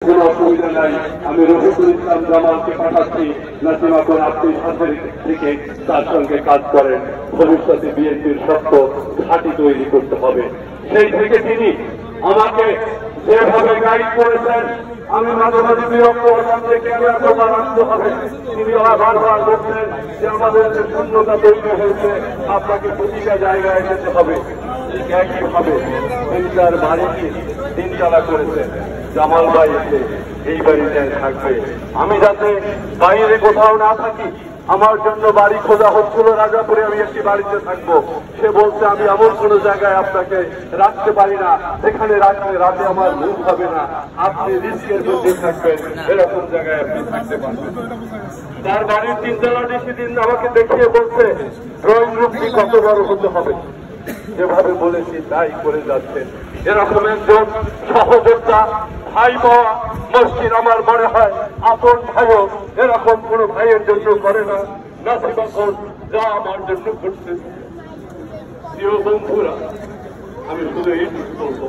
কোনো অসুবিধা নাই। আমি রফিকুল ইসলাম জামালকে পাঠাচ্ছি, নাসিমাখন আপনি সাথে থেকে তার সঙ্গে কাজ করেন। ভবিষ্যতে বিএনপির শক্ত ঘাঁটি তৈরি করতে হবে। সেই থেকে তিনি আমাকে যেভাবে গাইড করেছেন, আমি মাঝে মাঝে বিরক্ত হতাম যে কেন এতটা রাখতে হবে। তিনি বারবার বলছেন যে আমাদের যে শূন্যতা তৈরি হয়েছে, আপনাকে প্রতিটা জায়গায় যেতে হবে। একইভাবে তিনটার বাড়িটি তিনতলা করেছেন। জামাল ভাই এসে এই বাড়িতে থাকবে। আমি যাতে বাইরে কোথাও না থাকি, আমার জন্য বাড়ি খোঁজা হচ্ছিল রাজাপুরে, আমি একটি বাড়িতে থাকবো। সে বলছে আমি এমন কোন জায়গায় আপনাকে রাখতে পারি না যেখানে রাখলে রাতে আমার ঘুম হবে না, আপনি রিস্কের মধ্যে থাকবেন, এরকম জায়গায় আপনি থাকতে পারবেন। তার বাড়ির তিনতলাটি সেদিন আমাকে দেখিয়ে বলছে ড্রয়িং রুমটি কত বড় হতে হবে। যেভাবে বলেছি তাই করে যাচ্ছেন। এরকম একজন সহযোদ্ধা ভাই পাওয়া মসজিদ আমার মনে হয় আপন ভাইও এরকম কোন ভাইয়ের জন্য করে না। নাসিমাখন যা আমার জন্য করছে, প্রিয় বন্ধুরা, আমি শুধু এইটুকু বলবো।